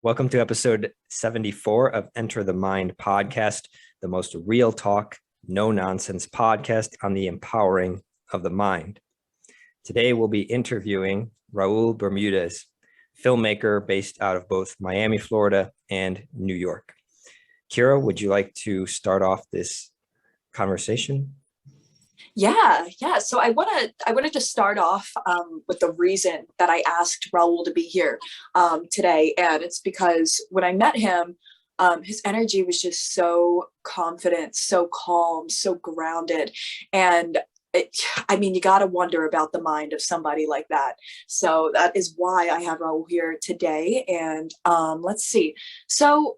Welcome to episode 74 of Enter the Mind podcast, the most real talk, no nonsense podcast on the empowering of the mind. Today, we'll be interviewing Raul Bermudez, filmmaker based out of both Miami, Florida and New York. Kyra, would you like to start off this conversation? Yeah. So I want to just start off with the reason that I asked Raul to be here today, and it's because when I met him, his energy was just so confident, so calm, so grounded, and you got to wonder about the mind of somebody like that. So that is why I have Raul here today. And let's see. So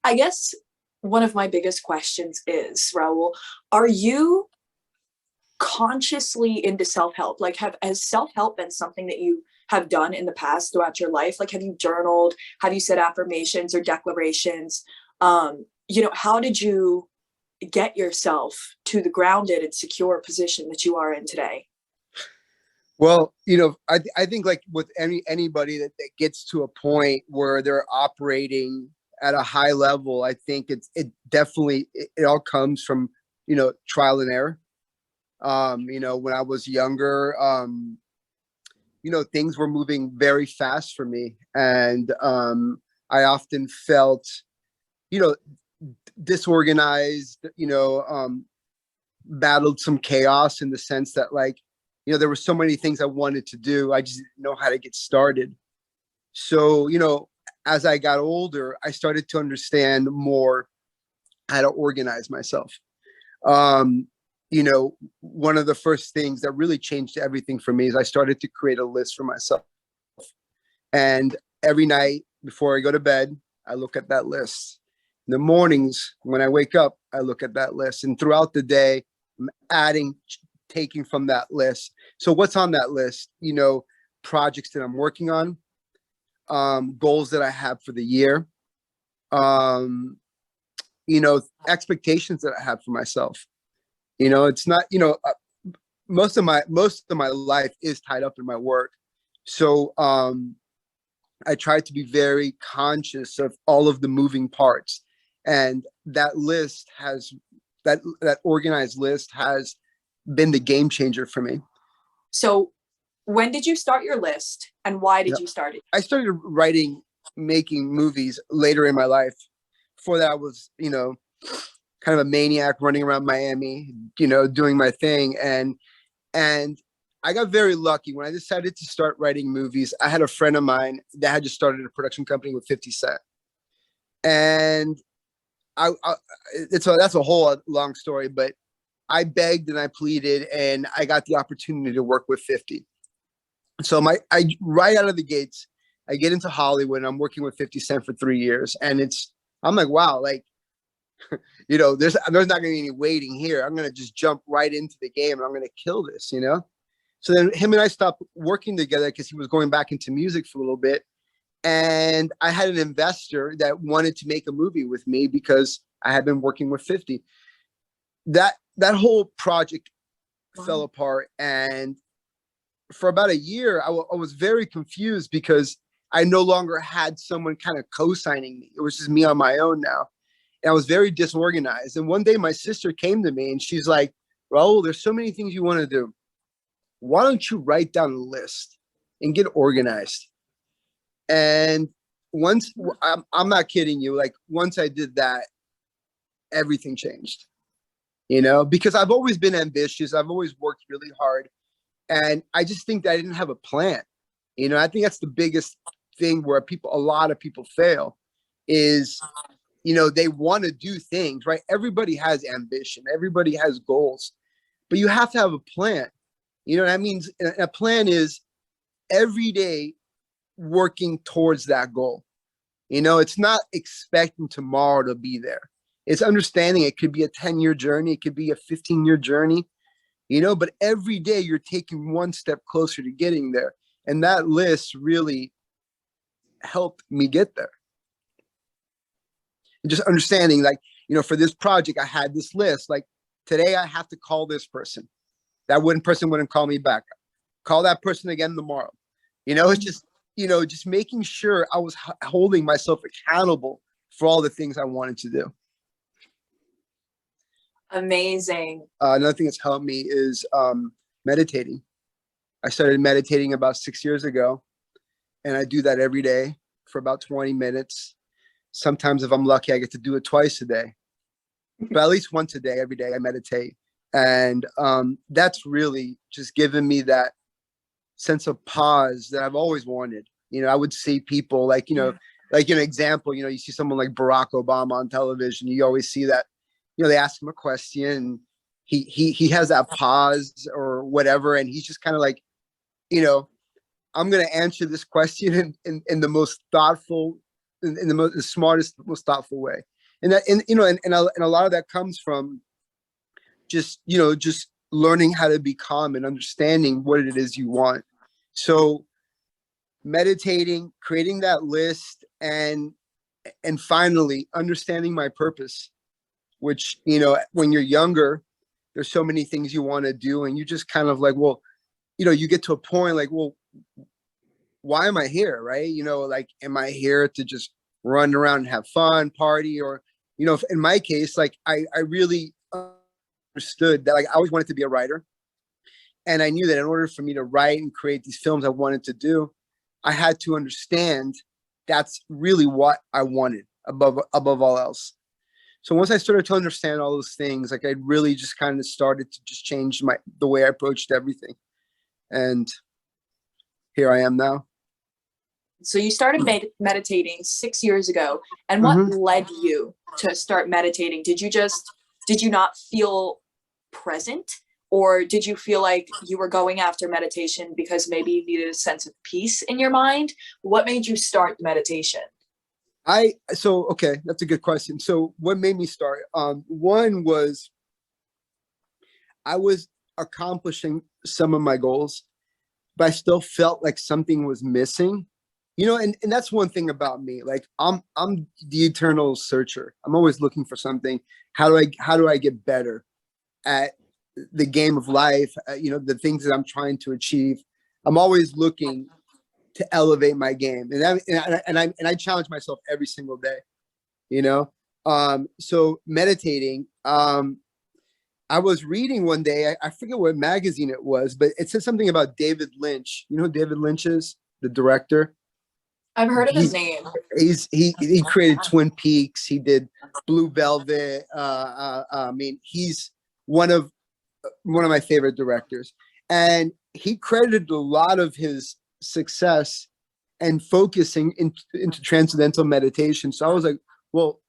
I guess one of my biggest questions is, Raul, are you consciously into self-help? Like, has self-help been something that you have done in the past throughout your life? Like, have you journaled? Have you said affirmations or declarations? How did you get yourself to the grounded and secure position that you are in today? Well, I think like with anybody that gets to a point where they're operating at a high level, I think it definitely all comes from, trial and error. When I was younger, things were moving very fast for me. And I often felt, disorganized, battled some chaos in the sense that there were so many things I wanted to do. I just didn't know how to get started. So, as I got older, I started to understand more how to organize myself. One of the first things that really changed everything for me is I started to create a list for myself. And every night before I go to bed, I look at that list. In the mornings, when I wake up, I look at that list. And throughout the day, I'm taking from that list. So what's on that list? Projects that I'm working on, goals that I have for the year, expectations that I have for myself. It's not, most of my life is tied up in my work. So I try to be very conscious of all of the moving parts. And that list that organized list has been the game changer for me. So when did you start your list and why did you start it? I started making movies later in my life. Before that, I was, kind of a maniac running around Miami, doing my thing. And I got very lucky when I decided to start writing movies. I had a friend of mine that had just started a production company with 50 Cent. And that's a whole long story, but I begged and I pleaded and I got the opportunity to work with 50. So right out of the gates, I get into Hollywood and I'm working with 50 Cent for 3 years. And I'm like, wow, there's not going to be any waiting here. I'm going to just jump right into the game and I'm going to kill this, So then him and I stopped working together because he was going back into music for a little bit. And I had an investor that wanted to make a movie with me because I had been working with 50. That whole project fell apart. And for about a year, I was very confused because I no longer had someone kind of co-signing me. It was just me on my own now. And I was very disorganized. And one day my sister came to me and she's like, Raul, there's so many things you want to do. Why don't you write down a list and get organized? And once, I'm not kidding you, once I did that, everything changed, because I've always been ambitious. I've always worked really hard. And I just think that I didn't have a plan. I think that's the biggest thing where a lot of people fail is, they want to do things, right? Everybody has ambition. Everybody has goals, but you have to have a plan. That means a plan is every day working towards that goal. It's not expecting tomorrow to be there. It's understanding it could be a 10-year journey. It could be a 15-year journey, but every day you're taking one step closer to getting there. And that list really helped me get there. And just understanding for this project, I had this list, today I have to call this person. That person wouldn't call me back. Call that person again tomorrow. It's just just making sure I was holding myself accountable for all the things I wanted to do. Amazing. Another thing that's helped me is meditating. I started meditating about 6 years ago, and I do that every day for about 20 minutes. Sometimes if I'm lucky, I get to do it twice a day, but at least once a day, every day I meditate. And that's really just given me that sense of pause that I've always wanted. I would see people like, like an example, you see someone like Barack Obama on television. You always see that, they ask him a question, he has that pause or whatever. And he's just kind of like, I'm going to answer this question in the most thoughtful, in the smartest, most thoughtful way. And that, and a lot of that comes from just learning how to be calm and understanding what it is you want. So meditating, creating that list, and finally understanding my purpose, which, when you're younger, there's so many things you want to do. And you just kind of like, well, you get to a point like, well, why am I here? Right. Like, am I here to just run around and have fun, party? Or, in my case, like I really understood that, like, I always wanted to be a writer. And I knew that in order for me to write and create these films I wanted to do, I had to understand that's really what I wanted above all else. So once I started to understand all those things, like, I really just kind of started to just change the way I approached everything. And here I am now. So you started meditating 6 years ago. And what led you to start meditating? Did you not feel present? Or did you feel like you were going after meditation because maybe you needed a sense of peace in your mind? What made you start meditation? Okay, that's a good question. So what made me start? One was I was accomplishing some of my goals, but I still felt like something was missing. And that's one thing about me. Like, I'm the eternal searcher. I'm always looking for something. How do I get better at the game of life? The things that I'm trying to achieve. I'm always looking to elevate my game, and I challenge myself every single day. So meditating. I was reading one day. I forget what magazine it was, but it said something about David Lynch. You know who David Lynch is? The director. I've heard of his name. He created Twin Peaks. He did Blue Velvet. He's one of my favorite directors, and he credited a lot of his success and focusing into transcendental meditation. So I was like, well,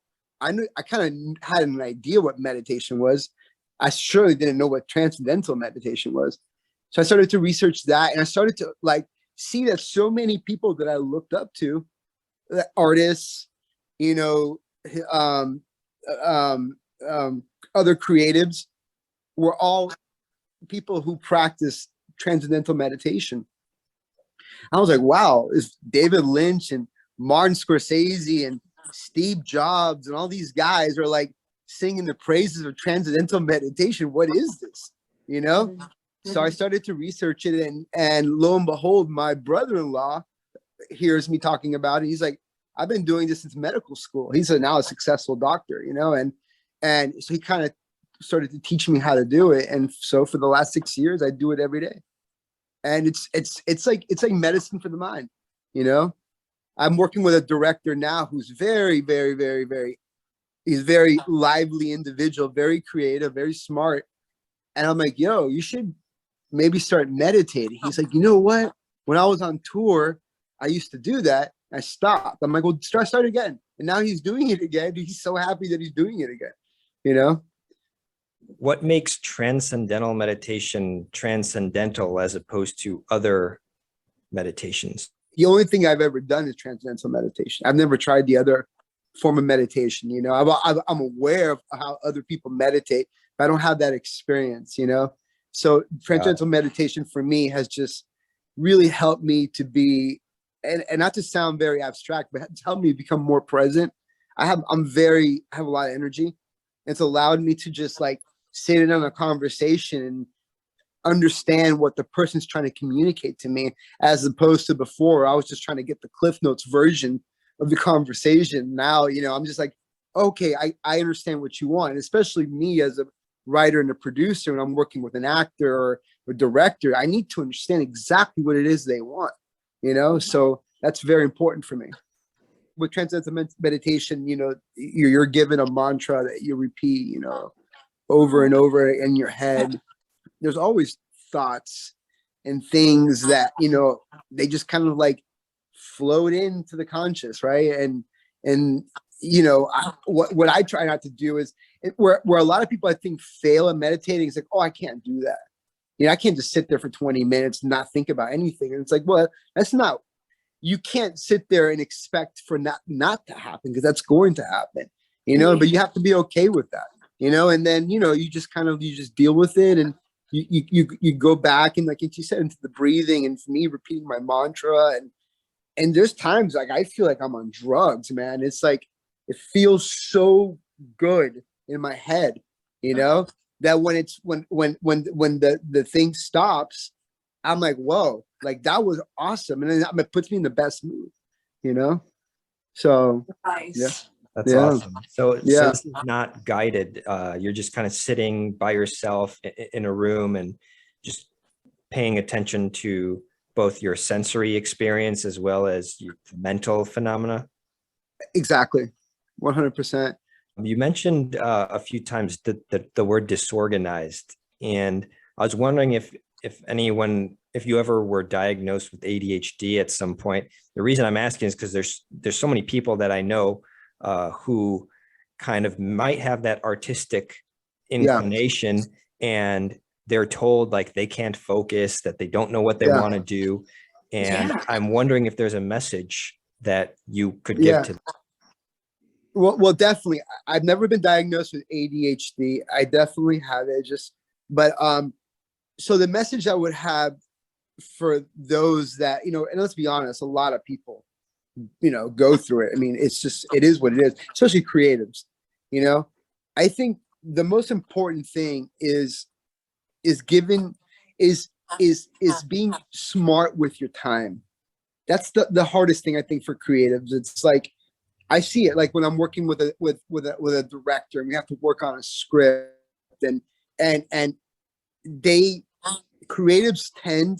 I kind of had an idea what meditation was. I surely didn't know what transcendental meditation was. So I started to research that, and I started to see that so many people that I looked up to, artists, other creatives, were all people who practice transcendental meditation. I was like, wow, is David Lynch and Martin Scorsese and Steve Jobs and all these guys are like singing the praises of transcendental meditation. What is this? So I started to research it, and lo and behold, my brother-in-law hears me talking about it. He's like, I've been doing this since medical school. He's now a successful doctor, and so he kind of started to teach me how to do it. And so for the last 6 years, I do it every day. And it's like medicine for the mind. I'm working with a director now who's very, very, very, very, he's a very lively individual, very creative, very smart. And I'm like, yo, you should maybe start meditating. He's like, you know what? When I was on tour, I used to do that. I stopped. I'm like, well, start again. And now he's doing it again. He's so happy that he's doing it again. What makes transcendental meditation transcendental as opposed to other meditations? The only thing I've ever done is transcendental meditation. I've never tried the other form of meditation. I'm aware of how other people meditate, but I don't have that experience, So transcendental meditation for me has just really helped me to be, and not to sound very abstract, but it's helped me become more present. I have a lot of energy. It's allowed me to just sit in on a conversation and understand what the person's trying to communicate to me, as opposed to before I was just trying to get the Cliff Notes version of the conversation. Now, I'm just like, okay, I understand what you want. And especially me as a writer and a producer, and I'm working with an actor or a director, I need to understand exactly what it is they want, so that's very important for me. With transcendental meditation, you're given a mantra that you repeat, over and over in your head. There's always thoughts and things that, they just kind of like float into the conscious, right? And what I try not to do is where a lot of people I think fail at meditating is like, oh, I can't do that. I can't just sit there for 20 minutes and not think about anything. And it's like, well, you can't sit there and expect for not to happen, because that's going to happen, but you have to be okay with that, and then, you just deal with it, and you go back and, like you said, into the breathing, and for me, repeating my mantra, and there's times like I feel like I'm on drugs, man. It's like, it feels so good in my head, that when the thing stops, I'm like, whoa, like that was awesome. And then it puts me in the best mood, so Nice. yeah. That's awesome. So this is not guided. You're just kind of sitting by yourself in a room and just paying attention to both your sensory experience as well as your mental phenomena. Exactly. 100%. You mentioned a few times the word disorganized, and I was wondering if you ever were diagnosed with ADHD at some point. The reason I'm asking is because there's so many people that I know who kind of might have that artistic inclination, and they're told like they can't focus, that they don't know what they want to do. And I'm wondering if there's a message that you could give to them. Well, definitely. I've never been diagnosed with ADHD. I definitely have it, but so the message I would have for those that, and let's be honest, a lot of people, go through it. I mean, it is what it is, especially creatives. I think the most important thing is being smart with your time. That's the hardest thing, I think, for creatives. It's like, I see it like when I'm working with a director, and we have to work on a script, and creatives tend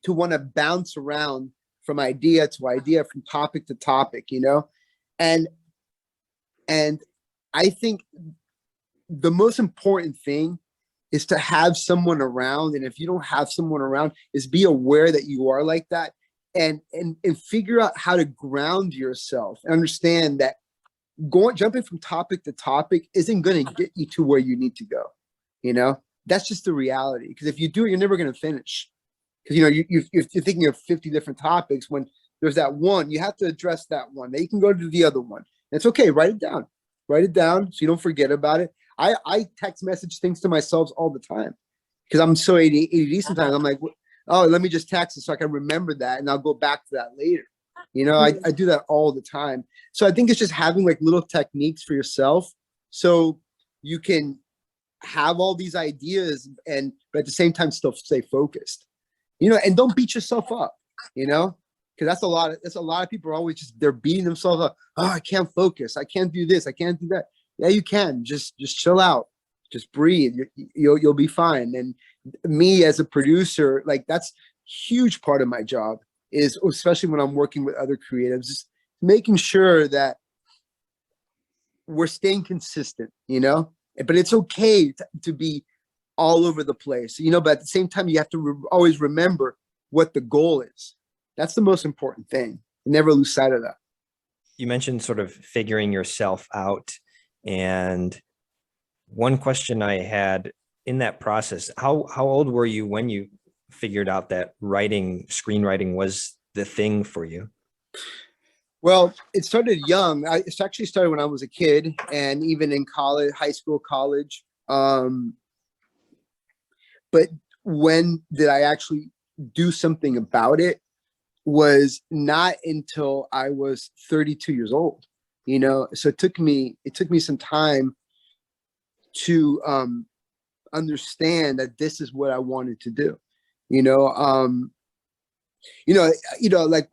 to want to bounce around from idea to idea, from topic to topic, and I think the most important thing is to have someone around. And if you don't have someone around, is be aware that you are like that, and figure out how to ground yourself and understand that jumping from topic to topic isn't going to get you to where you need to go. That's just the reality. Because if you do it, you're never going to finish. Because you're thinking of 50 different topics when there's that one. You have to address that one. Then you can go to the other one. And it's okay. Write it down so you don't forget about it. I text message things to myself all the time because I'm so ADD sometimes. I'm like, oh, let me just text it so I can remember that, and I'll go back to that later. I do that all the time. So I think it's just having like little techniques for yourself so you can have all these ideas but at the same time still stay focused. And don't beat yourself up, because that's a lot of people are always they're beating themselves up. Oh, I can't focus. I can't do this. I can't do that. Yeah, you can. Just chill out. Just breathe. You'll be fine. And me as a producer, like that's huge part of my job is, especially when I'm working with other creatives, just making sure that we're staying consistent, but it's okay to be all over the place, but at the same time, you have to always remember what the goal is. That's the most important thing. Never lose sight of that. You mentioned sort of figuring yourself out. And one question I had in that process, how old were you when you figured out that screenwriting was the thing for you? Well, it started young. It actually started when I was a kid, and even in college, high school, college. But when did I actually do something about it was not until I was 32 years old, so it took me some time to understand that this is what I wanted to do. You know, like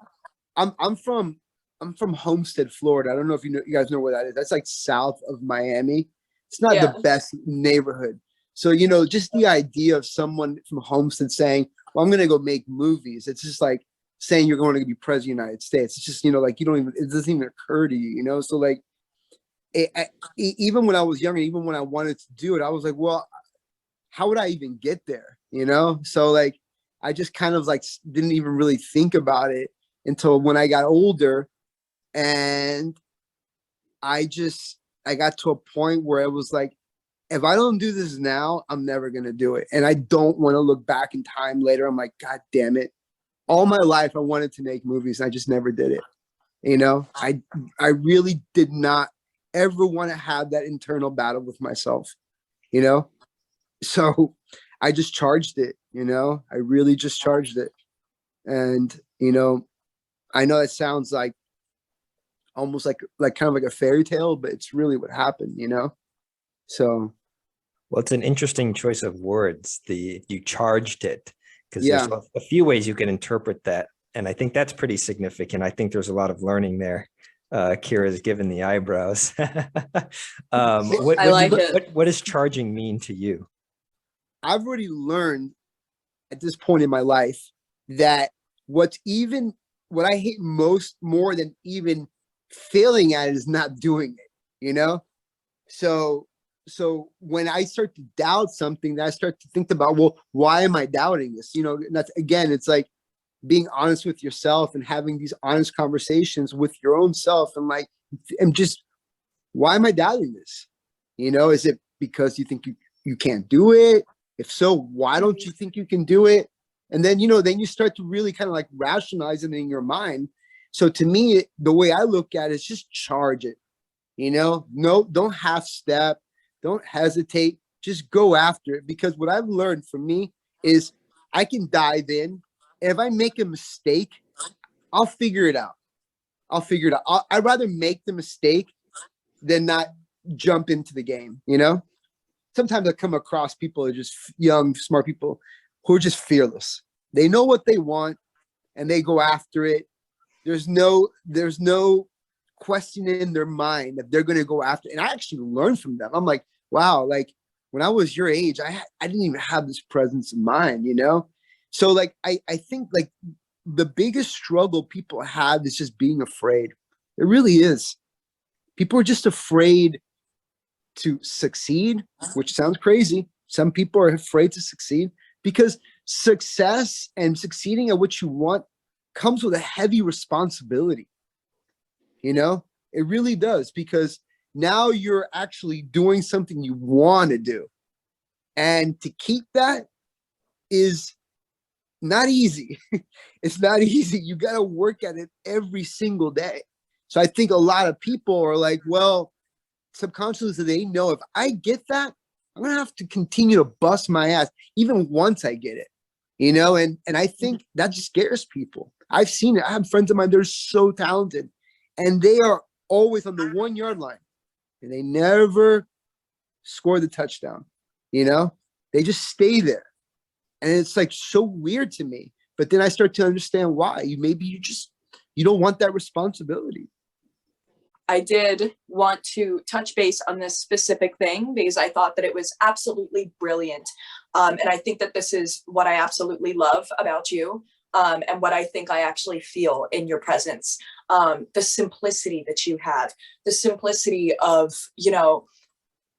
I'm from Homestead, Florida. I don't know if you guys know where that is. That's like south of Miami. It's not the best neighborhood. So, just the idea of someone from Homestead saying, well, I'm going to go make movies. It's just like saying you're going to be president of the United States. It's just, like it doesn't even occur to you, So like, even when I was younger, even when I wanted to do it, I was like, well, how would I even get there? So like, I just kind of like didn't even really think about it until when I got older, and I got to a point where it was like, if I don't do this now, I'm never going to do it. And I don't want to look back in time later. I'm like, God damn it. All my life, I wanted to make movies. And I just never did it. I really did not ever want to have that internal battle with myself, So I just charged it, I really just charged it. And, I know it sounds like almost like kind of like a fairy tale, but it's really what happened, So. Well, it's an interesting choice of words. You charged it, because Yeah. there's a few ways you can interpret that. And I think that's pretty significant. I think there's a lot of learning there. Kyra's given the eyebrows. I like it. What does charging mean to you? I've already learned at this point in my life that what I hate more than even failing at it is not doing it, So when I start to doubt something, then I start to think about, well, why am I doubting this? That's, again, it's like being honest with yourself and having these honest conversations with your own self. And like, and just, why am I doubting this? Is it because you think you can't do it? If so, why don't you think you can do it? And then, then you start to really kind of like rationalize it in your mind. So to me, the way I look at it is just charge it, no, don't half step. Don't hesitate. Just go after it. Because what I've learned from me is I can dive in. If I make a mistake, I'll figure it out. I'd rather make the mistake than not jump into the game, Sometimes I come across people who are just young, smart people who are just fearless. They know what they want and they go after it. There's no question in their mind that they're going to go after. And I actually learned from them. I'm like, wow, like when I was your age, I didn't even have this presence of mind, So like, I think like the biggest struggle people have is just being afraid. It really is. People are just afraid to succeed, which sounds crazy. Some people are afraid to succeed because success and succeeding at what you want comes with a heavy responsibility. It really does, because now you're actually doing something you want to do. And to keep that is not easy. It's not easy. You got to work at it every single day. So I think a lot of people are like, well, subconsciously they know if I get that, I'm going to have to continue to bust my ass even once I get it, and I think that just scares people. I've seen it. I have friends of mine, they're so talented and they are always on the 1 yard line and they never score the touchdown. They just stay there. And it's like so weird to me. But then I start to understand why. You don't want that responsibility. I did want to touch base on this specific thing because I thought that it was absolutely brilliant. And I think that this is what I absolutely love about you, and what I think I actually feel in your presence. The simplicity that you have, the simplicity of,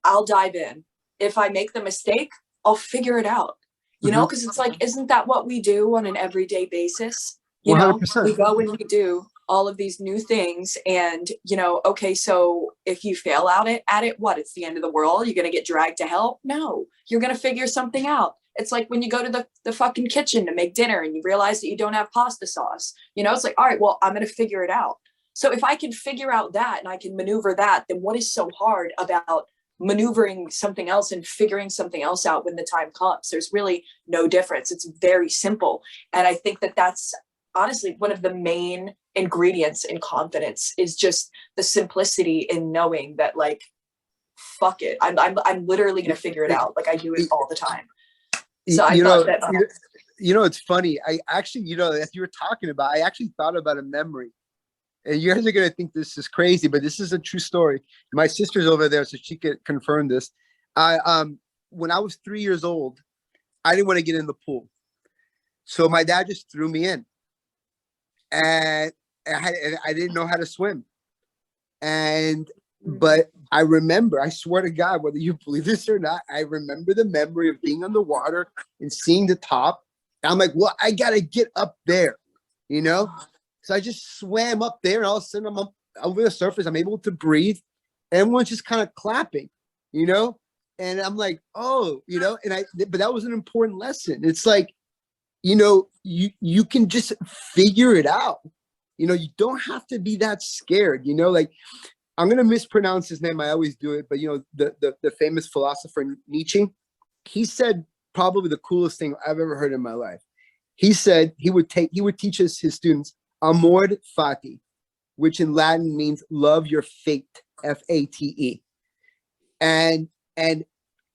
I'll dive in. If I make the mistake, I'll figure it out, because it's like, isn't that what we do on an everyday basis? 100%. We go and we do all of these new things and, okay, so if you fail at it, what? It's the end of the world. You're going to get dragged to hell? No, you're going to figure something out. It's like when you go to the fucking kitchen to make dinner and you realize that you don't have pasta sauce, it's like, all right, well, I'm going to figure it out. So if I can figure out that and I can maneuver that, then what is so hard about maneuvering something else and figuring something else out when the time comes? There's really no difference. It's very simple. And I think that that's honestly one of the main ingredients in confidence is just the simplicity in knowing that, like, fuck it. I'm literally going to figure it out. Like I do it all the time. So I you know, thought that. it's funny. I actually, as you were talking about, I actually thought about a memory. And you guys are going to think this is crazy, but this is a true story. My sister's over there, so she could confirm this. When I was 3 years old, I didn't want to get in the pool. So my dad just threw me in. And I didn't know how to swim. But I remember, I swear to God, whether you believe this or not, I remember the memory of being on the water and seeing the top. And I'm like, well, I got to get up there, So I just swam up there, and all of a sudden I'm up over the surface. I'm able to breathe. Everyone's just kind of clapping, and I'm like, oh, but that was an important lesson. It's like, you can just figure it out. You don't have to be that scared, like, I'm going to mispronounce his name. I always do it. But, the famous philosopher Nietzsche, he said probably the coolest thing I've ever heard in my life. He said he would teach his students amor fati, which in Latin means love your fate, F-A-T-E. And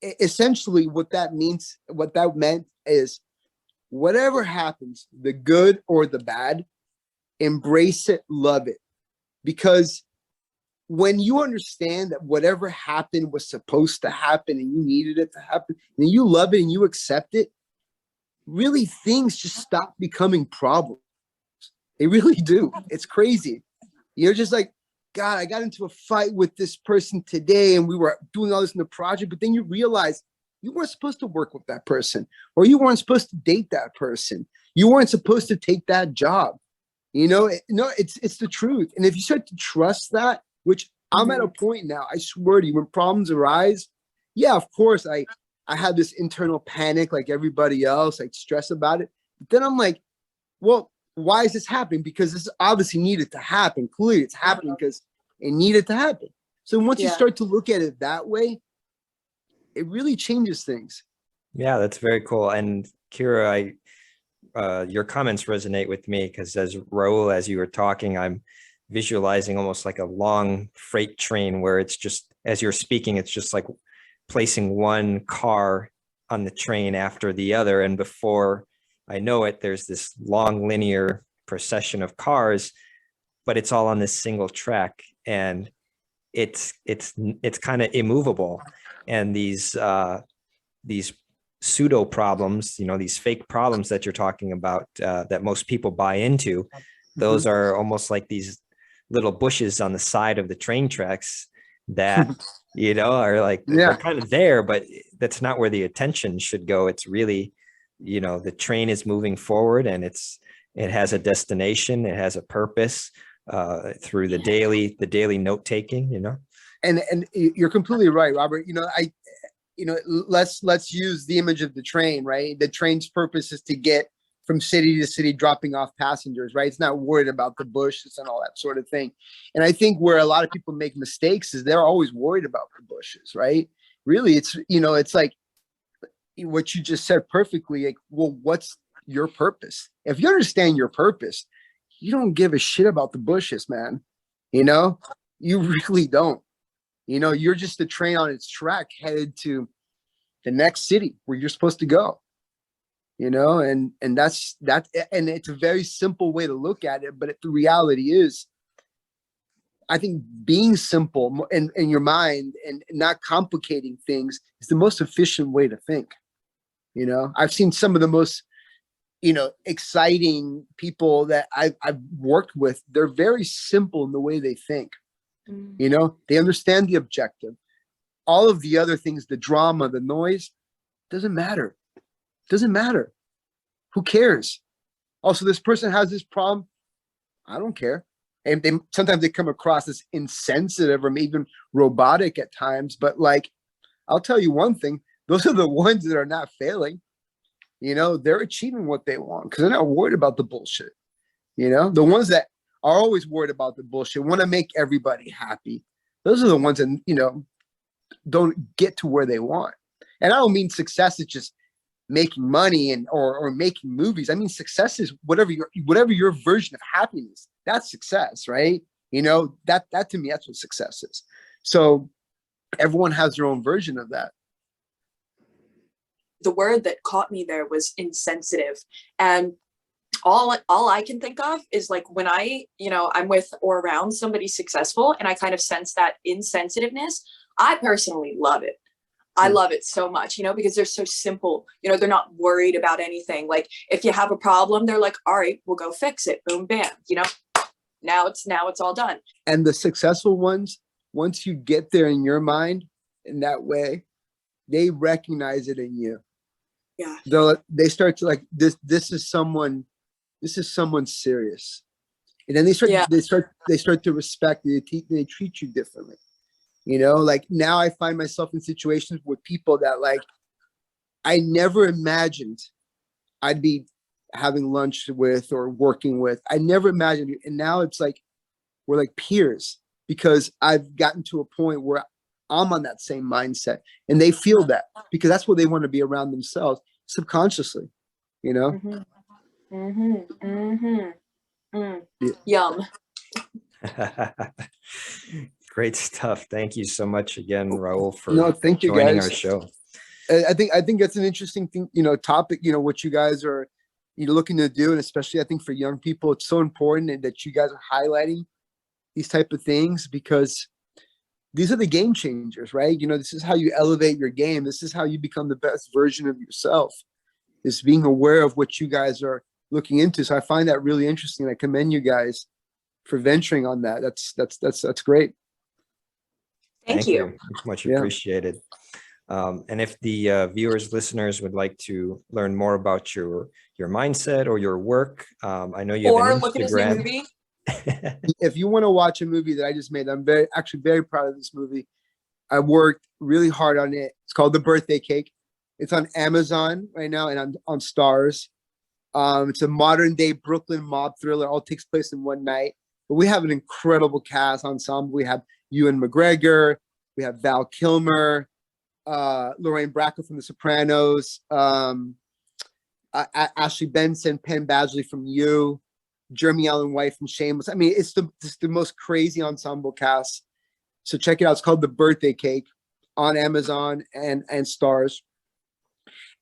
essentially what that meant is whatever happens, the good or the bad, embrace it, love it. Because when you understand that whatever happened was supposed to happen and you needed it to happen, and you love it and you accept it, really things just stop becoming problems. They really do. It's crazy. You're just like, God, I got into a fight with this person today and we were doing all this in the project, but then you realize you weren't supposed to work with that person, or you weren't supposed to date that person. You weren't supposed to take that job. It's the truth. And if you start to trust that, which I'm at a point now, I swear to you, when problems arise, yeah, of course, I have this internal panic like everybody else, like stress about it. But then I'm like, well, why is this happening? Because this obviously needed to happen. Clearly it's happening because it needed to happen. So once you start to look at it that way, it really changes things. Yeah, that's very cool. And Kyra, your comments resonate with me because as Raul, as you were talking, I'm visualizing almost like a long freight train where it's just, as you're speaking, it's just like placing one car on the train after the other. And before I know it, there's this long linear procession of cars, but it's all on this single track. And it's kind of immovable. And these pseudo problems, these fake problems that you're talking about, that most people buy into, those are almost like these little bushes on the side of the train tracks that, are like, they're kind of there, but that's not where the attention should go. It's really, the train is moving forward and it has a destination. It has a purpose, through the daily note taking, And you're completely right, Robert. Let's use the image of the train, right? The train's purpose is to get from city to city, dropping off passengers, right? It's not worried about the bushes and all that sort of thing. And I think where a lot of people make mistakes is they're always worried about the bushes, right? Really, it's like what you just said perfectly. Like, well, what's your purpose? If you understand your purpose, you don't give a shit about the bushes, man. You really don't. You're just a train on its track headed to the next city where you're supposed to go. And that's that. And it's a very simple way to look at it. But the reality is, I think being simple in your mind and not complicating things is the most efficient way to think. I've seen some of the most, exciting people that I've worked with. They're very simple in the way they think. They understand the objective. All of the other things, the drama, the noise, doesn't matter. Who cares? Also, this person has this problem. I don't care. And sometimes they come across as insensitive or even robotic at times. But I'll tell you one thing. Those are the ones that are not failing. They're achieving what they want because they're not worried about the bullshit. The ones that are always worried about the bullshit, want to make everybody happy. Those are the ones that, don't get to where they want. And I don't mean success is just making money or making movies. I mean, success is whatever your version of happiness. That's success, right? That to me, that's what success is. So everyone has their own version of that. The word that caught me there was insensitive. And all I can think of is like when I'm with or around somebody successful and I kind of sense that insensitiveness, I personally love it. I love it so much, because they're so simple, they're not worried about anything. Like if you have a problem, they're like, all right, we'll go fix it. Boom, bam, now it's all done. And the successful ones, once you get there in your mind in that way, they recognize it in you. Yeah. They start to like, this is someone serious. And then they start to respect you. They treat you differently. Like now I find myself in situations with people that like, I never imagined I'd be having lunch with or working with. I never imagined it. And now it's like, we're like peers because I've gotten to a point where I'm on that same mindset and they feel that because that's what they want to be around themselves subconsciously, Mm-hmm. Mm-hmm. Mm-hmm. Mm. Yeah. Yum. Great stuff. Thank you so much again, Raul, for thank you joining guys. our show. I think that's an interesting thing, topic, what you guys are looking to do. And especially I think for young people, it's so important that you guys are highlighting these type of things because these are the game changers, right? This is how you elevate your game. This is how you become the best version of yourself, is being aware of what you guys are looking into. So I find that really interesting. I commend you guys for venturing on that. That's great. Thank you. Much appreciated. And if the viewers, listeners would like to learn more about your mindset or your work, I know you have an Instagram. Or look at his new movie. If you want to watch a movie that I just made, I'm very proud of this movie. I worked really hard on it. It's called The Birthday Cake. It's on Amazon right now and on Stars. It's a modern day Brooklyn mob thriller. All takes place in one night. But we have an incredible cast ensemble. We have Ewan McGregor. We have Val Kilmer, Lorraine Bracco from The Sopranos, Ashley Benson, Penn Badgley from You, Jeremy Allen White from Shameless. I mean, it's the most crazy ensemble cast. So check it out. It's called The Birthday Cake on Amazon and Stars.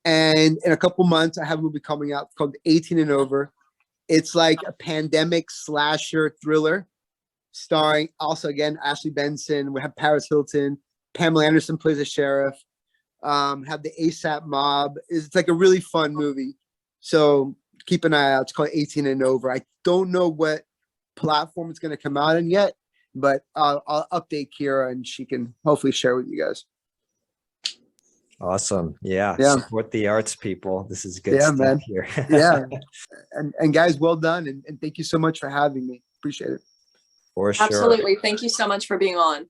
And in a couple months, I have a movie coming out called 18 and Over. It's like a pandemic slasher thriller starring also, again, Ashley Benson. We have Paris Hilton. Pamela Anderson plays a sheriff. Have the ASAP mob. It's like a really fun movie. So keep an eye out. It's called 18 and Over. I don't know what platform it's going to come out in yet, but I'll update Kyra and she can hopefully share with you guys. Awesome. Yeah. Support the arts, people. This is good stuff, man. Here. Yeah. And guys, well done. And thank you so much for having me. Appreciate it. For sure. Absolutely. Thank you so much for being on.